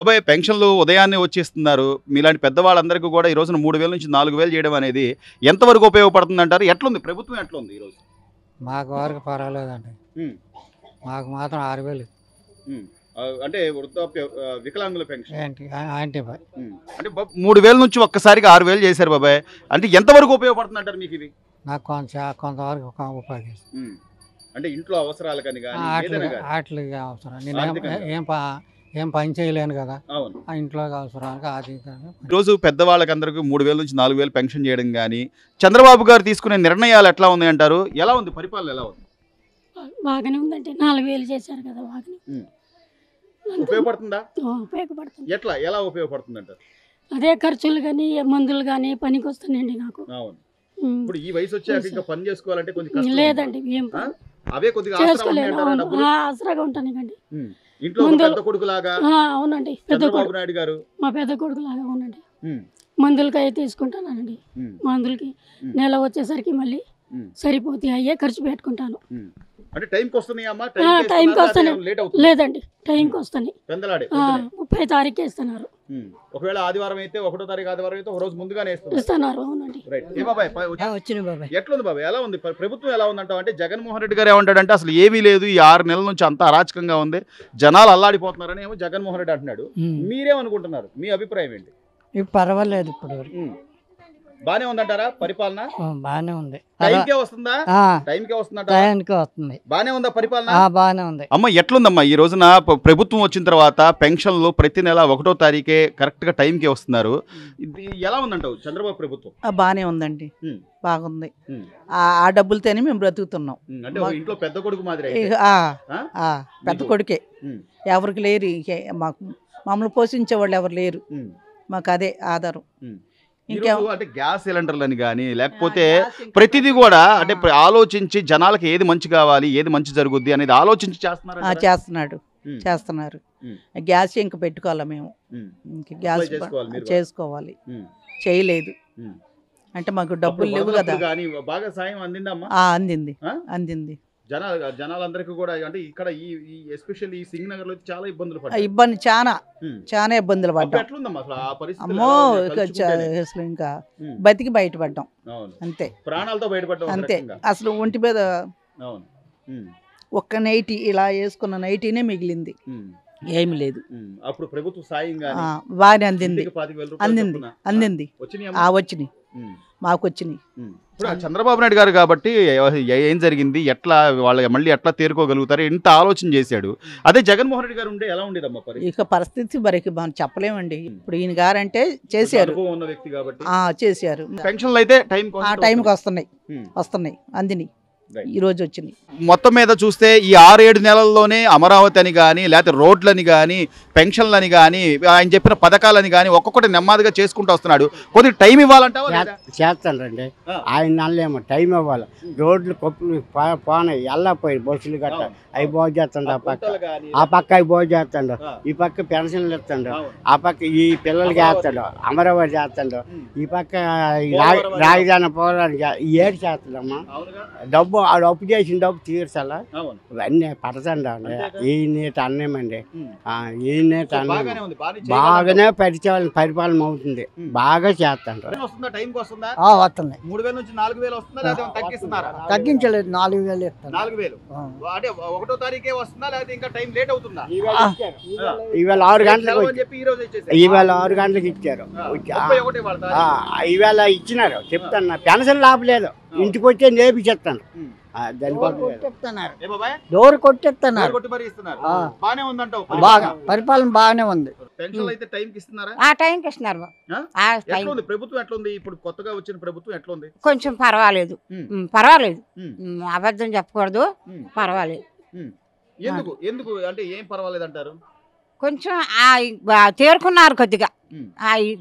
బాబాయ్ పెన్షన్లు ఉదయాన్నే వచ్చేస్తున్నారు. మీలాంటి పెద్దవాళ్ళందరికీ కూడా ఈ రోజున 3000 నుంచి 4000 చేయడం అనేది ఎంతవరకు ఉపయోగపడుతుందంటారు? ఎట్లుంది? ప్రభుత్వం ఎట్లుంది ఈరోజు? మాకు వరకు పర్వాలేదండి. హ్మ్. మాకు మాత్రం 6000 హ్మ్. అంటే వృద్ధాప్య వికలాంగుల పెన్షన్. ఏంటి ఆంటీ బాయ్. అంటే 3000 నుంచి ఒక్కసారిగా 6000 చేశారు బాబాయ్. అంటే ఎంతవరకు ఉపయోగపడుతుందంటారు మీకు ఇది? నాకు కొంతవరకు ఉపాధి అంటే ఇంట్లో అవసరాలకని గాని ఏదైనా గాని వాటికి అవసరం. నేను ఆర్థికంగా. ఏం పని చేయలేను కదా, అవును. ఆ ఇంట్లో అవసరానికి అది ఈరోజు పెద్దవాళ్ళకందరికీ 3000 నుంచి 4000 పెన్షన్ చేయడం గాని చంద్రబాబు గారు తీసుకునే నిర్ణయాలు ఎట్లా ఉన్నాయంటారు? ఎలా ఉంది పరిపాలన ఎలా ఉంది? బాగానే ఉందంటే 4000 చేశారు కదా బాగానే ఉపయోగపడుతుందా? ఉపయోగపడుతుంది. ఎలా ఉపయోగపడుతుంది అంటారు? అదే ఖర్చులు కానీ మందులు కానీ పనికి వస్తానండి నాకు. అవును. ఇప్పుడు ఈ వయసు వచ్చాక ఇంకా పని చేసుకోవాలంటే కొంచెం కష్టం. లేదండి ఏం అవే కొద్దిగా ఆసరా చేసుకోలేను. ఉన్నాయంటారా డబ్బులు? ఆసరాగా ఉంటాను కండి. ఇంట్లో ఒక పెద్ద కొడుకు లాగా అవునండి, పెద్ద చంద్రబాబు కొడుకు నాయుడు గారు. మా పెద్ద కొడుకు లాగా ఉండండి. మందులకి అయితే తీసుకుంటానండి. మందులకి నెల వచ్చేసరికి మళ్ళీ సరిపోతే అయ్యే ఖర్చు పెట్టుకుంటాను. అంటే టైంకి వస్తున్నాయి అమ్మా? టైంకి వస్తాను. లేట్ అవుతుంది? లేదండి, టైంకి వస్తాను. పెందలాడే 30 తారీఖు ఇస్తున్నారు. ఒకవేళ ఆదివారం అయితే 1వ తారీఖు ఆదివారం అయితే ఒక రోజు ముందుగానే ఇస్తున్నారు. అవునండి. రైట్. ఏ బాబాయ్ వచ్చిన బాబాయ్. ఎట్లుంది బాబాయ్? ఎలా ఉంది ప్రభుత్వం? ఎలా ఉందంటావు? అంటే జగన్మోహన్ రెడ్డి గారు ఏమంటాడంటే అసలు ఏమీ లేదు, ఈ 6 నెలల నుంచి అంతా అరాచకంగా ఉంది, జనాలు అల్లాడిపోతున్నారని ఏమో జగన్మోహన్ రెడ్డి అంటున్నాడు. మీరేమనుకుంటున్నారు? మీ అభిప్రాయం ఏంటి? ఇప్పుడు పర్వాలేదు, ఇప్పుడు బానే ఉందంటారా పరిపాలన? బాగానే ఉంది. టైంకే వస్తుందా? టైంకే వస్తుందంట. టైంకి వస్తుంది. బానే ఉందా పరిపాలన? బాగానే ఉంది. అమ్మ ఎట్లుందమ్మా ఈ రోజున ప్రభుత్వం వచ్చిన తర్వాత పెన్షన్లు ప్రతి నెల 1వ తారీఖే కరెక్ట్ గా టైంకే వస్తున్నారు. ఇది ఎలా ఉందంటావు చంద్రబాబు ప్రభుత్వం? బానే ఉందండి, బాగుంది. ఆ డబ్బులతోనే మేము బ్రతుకుతున్నాం. అంటే ఇంట్లో పెద్ద కొడుకు మాదిరి పెద్ద కొడుకే, ఎవరికి లేరు. మాకు మమ్మల్ని పోషించే వాళ్ళు ఎవరు లేరు. మాకు అదే ఆధారం. అంటే గ్యాస్ సిలిండర్లని కానీ లేకపోతే ప్రతిదీ కూడా అంటే ఆలోచించి జనాలకి ఏది మంచి కావాలి, ఏది మంచి జరుగుద్ది అనేది ఆలోచించి చేస్తున్నారు. గ్యాస్ ఇంక పెట్టుకోవాలా మేము, ఇంక గ్యాస్ చేసుకోవాలి. చేయలేదు అంటే మాకు డబ్బులు లేవు కదా. బాగా సాయం అందిందమ్మా? అందింది. జనాలందరికీ కూడా అంటే ఇక్కడ ఈ ఎస్పెషల్లీ ఈ సింగ్ నగర్ లో చాలా ఇబ్బందులు చాలా ఇబ్బందులు పడ్డాం. అమ్మో అసలు ఇంకా బతికి బయటపడ్డాం అంతే, ప్రాణాలతో బయటపడ్డాం అంతే. అసలు ఒంటి మీద ఒక్క నైటీ ఇలా వేసుకున్న నైటీనే మిగిలింది, ఏమి లేదు. అప్పుడు ప్రభుత్వ సాయం బాగానే అందింది. వచ్చినాయి, మాకు వచ్చినాయి. చంద్రబాబు నాయుడు గారు కాబట్టి ఏం జరిగింది, ఎట్లా వాళ్ళు మళ్ళీ ఎట్లా తేరుకోగలుగుతారు, ఎంత ఆలోచన చేశాడు. అదే జగన్మోహన్ రెడ్డి గారు ఉంటే ఎలా ఉండేదమ్మా ఇక పరిస్థితి మరికి మనం చెప్పలేమండి. ఇప్పుడు ఈయన గారు అంటే చేశారు, ఉన్న వ్యక్తి కాబట్టి చేశారు. పెన్షన్లు అయితే టైంకి వస్తున్నాయి అందిని ఈ రోజు వచ్చినాయి. మొత్తం మీద చూస్తే ఈ 6-7 నెలల్లోనే అమరావతి అని కానీ లేకపోతే రోడ్లని కానీ పెన్షన్లని కానీ ఆయన చెప్పిన పథకాలని కానీ ఒక్కొక్కటి నెమ్మదిగా చేసుకుంటూ వస్తున్నాడు. కొద్దిగా టైం ఇవ్వాలంటావా? చేస్తాడండి ఆయన, నల్లేమో టైం ఇవ్వాలి. రోడ్లు కొప్పులు పోనాయి, వెళ్ళపోయి బస్సులు గట్ట అవి బాగు చేస్తాడు. ఆ పక్క అవి బాగు చేస్తాడు, ఈ పక్క పెన్షన్లు ఇస్తాడు, ఆ పక్క ఈ పిల్లలకి వేస్తాడు, అమరావతి చేస్తాడు, ఈ పక్క రాజధాని పోరానికి ఏడు చేస్తాడమ్మా. డబ్బు అప్పు చేసిన డబ్బు తీర్చాలా, ఇవన్నీ పడతాండి. ఈ నీట అన్నేమండి, ఈ నీట బాగానే పరిపాలన అవుతుంది, బాగా చేస్తాడు. తగ్గించలేదు, 4000 ఇవాళ 6 గంటలకు ఇచ్చారు. ఇవాళ ఇచ్చినారు చెప్తాను. పెన్షన్ లాభలేదు, ఇంటికి వచ్చే నేర్పించేస్తాను. డోర్ కొట్టేస్తున్నారు. బాగా పరిపాలన బాగానే ఉంది. టైంకి ఇస్తున్నారు. ప్రభుత్వం ఎట్లుంది? ఇప్పుడు కొత్తగా వచ్చిన ప్రభుత్వం ఎట్లుంది? కొంచెం పర్వాలేదు. అబద్ధం చెప్పకూడదు, పర్వాలేదు. ఎందుకు అంటే ఏం పర్వాలేదు అంటారు? కొంచెం తేరుకున్నారు కొద్దిగా,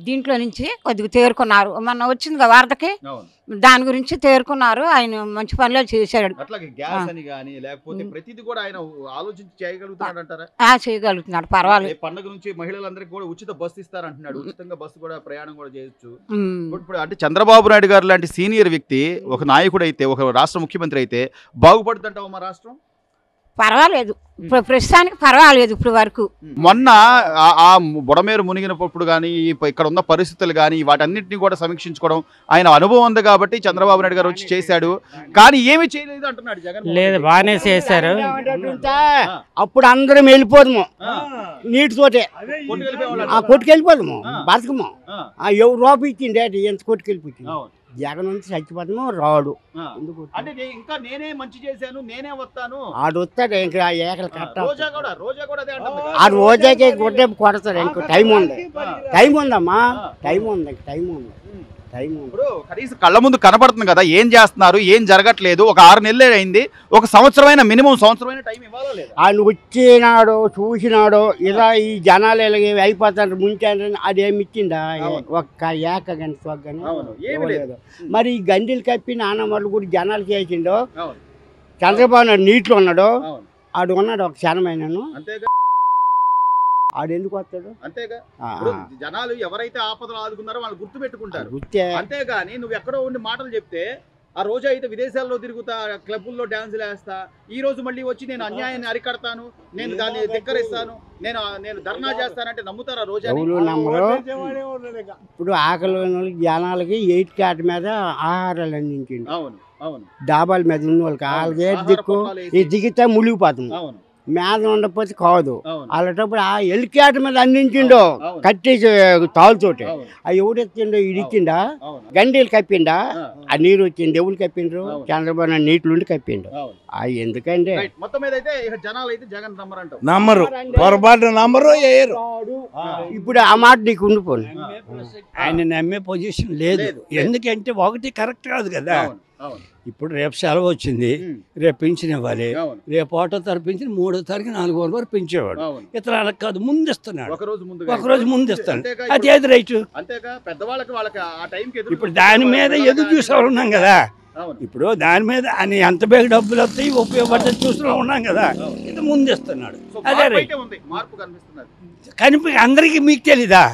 దీంట్లో నుంచి కొద్దిగా తేరుకున్నారు. మొన్న వచ్చింది వరదకి, దాని గురించి తేరుకున్నారు. ఆయన మంచి పనులు చేశాడు. చేయగలుగుతున్నాడు, పర్వాలేదు. పండుగ నుంచి మహిళలందరికీ కూడా ఉచిత బస్సు ఇస్తారంటున్నాడు, ఉచితంగా బస్సు కూడా ప్రయాణం కూడా చేయొచ్చు. ఇప్పుడు అంటే చంద్రబాబు నాయుడు గారు లాంటి సీనియర్ వ్యక్తి, ఒక నాయకుడు అయితే, ఒక రాష్ట్ర ముఖ్యమంత్రి అయితే బాగుపడుతుంటావు మా రాష్ట్రం? పర్వాలేదు ఇప్పుడు ప్రస్తుతానికి పర్వాలేదు ఇప్పుడు వరకు. మొన్న ఆ బుడమేరు మునిగినప్పుడు కానీ ఇక్కడ ఉన్న పరిస్థితులు కానీ వాటన్నిటిని కూడా సమీక్షించుకోవడం ఆయన అనుభవం ఉంది కాబట్టి చంద్రబాబు నాయుడు గారు వచ్చి చేశాడు. కానీ ఏమి చేయలేదు అంటున్నాడు జగన్. లేదు, బాగానే చేశారు. అప్పుడు అందరం వెళ్ళిపోదాము నీటితోటే, కొట్టుకెళ్ళిపోదాము, బతకము. ఎవరు రూపాయి ఇచ్చింది ఎంత కొట్టుకెళ్ళిపోతుంది. జగన్ నుంచి చచ్చిపోతాము రాడు. అంటే ఇంకా నేనే మంచి చేశాను, నేనే వస్తాను, ఆడు వస్తాడు. ఇంకా ఏకలు కట్ట రోజా కూడా అదే అంటుంది. ఆ రోజాకే గుడ్డ కొడతాడు. ఇంకో టైం ఉంది, టైం ఉందమ్మా, టైం ఉంది, టైం ఉంది, టైం ఉంది. ఇప్పుడు కనీసం కళ్ళ ముందు కనపడుతుంది కదా ఏం చేస్తున్నారు, ఏం జరగట్లేదు. ఒక 6 నెలలే అయింది, ఒక సంవత్సరమైన మినిమం సంవత్సరమైన టైం ఇవ్వాలా లేదా? ఆయన వచ్చినాడు చూసినాడు ఇలా ఈ జనాలు ఇలాగే అయిపోతారు ముంచారు, అదేమి ఇచ్చిందా? ఒక్క ఏక గంట లేదు. మరి ఈ గండిలు కప్పి నాన్నమ్మలు కూడా జనాలు చేసిండో. చంద్రబాబు నాయుడు నీటిలో ఉన్నాడు, ఆడు ఉన్నాడు ఒక క్షణమైనను. ఆడు ఎందుకు వస్తాడు? అంతేగా, జనాలు ఎవరైతే ఆపదలు ఆదుకున్నారో వాళ్ళు గుర్తు పెట్టుకుంటారు. అంతేగాని నువ్వు ఎక్కడో ఉండి మాటలు చెప్తే ఆ రోజు అయితే విదేశాల్లో తిరుగుతా, క్లబ్బుల్లో డ్యాన్సులు వేస్తా, ఈ రోజు మళ్ళీ వచ్చి నేను అన్యాయాన్ని అరికడతాను, నేను దాన్ని ధిక్కరిస్తాను, నేను ధర్నా చేస్తానంటే నమ్ముతారా? రోజు నమ్మరు. ఇప్పుడు ఆకలి జనాలకి 8 క్యాట్ మీద ఆహారాలు అందించింది. అవును అవును. డాబాల మీద ఉన్న వాళ్ళకి వాళ్ళకి ఏ దిక్కు, ఈ దిగితే మునిగిపోతుంది. మేధ ఉండకపోతే కాదు. అలాంటప్పుడు ఆ ఎల్కేట మీద అందించిండు కట్టేసి తాళ్ళతోటి. అది ఎవడెత్తిండో ఇడిచ్చిండా? గండీలు కప్పిండా? ఆ నీరు వచ్చింది ఎవరు కప్పిండ్రు? చంద్రబాబు నాయుడు నీటిలోండి కప్పిండు. అవి ఎందుకంటే నమ్మరు, పొరపాటు నమ్మరు, వేయరు. ఇప్పుడు ఆ మాట నీకు ఉండిపోను. ఆయన నమ్మే పొజిషన్ లేదు. ఎందుకంటే ఒకటి కరెక్ట్ కాదు కదా. ఇప్పుడు రేపు సెలవు వచ్చింది, రేపు పింఛన్ ఇవ్వాలి, రేపు 1వ తారీఖు పింఛన్ 3వ తారీఖు 4వ వరకు పెంచేవాడు. ఇతర అలా కాదు, ముందిస్తున్నాడు, ఒకరోజు ముందిస్తాడు. అది ఏది రైతు. ఇప్పుడు దాని మీద ఎదురు చూసేవాళ్ళు ఉన్నాం కదా. ఇప్పుడు దాని మీద అని ఎంత బేగ డబ్బులు వస్తాయి ఉపయోగపడ్డది చూస్తూ ఉన్నాం కదా. ఇది ముందిస్తున్నాడు, అదే రైతు. అందరికీ మీకు తెలీదా?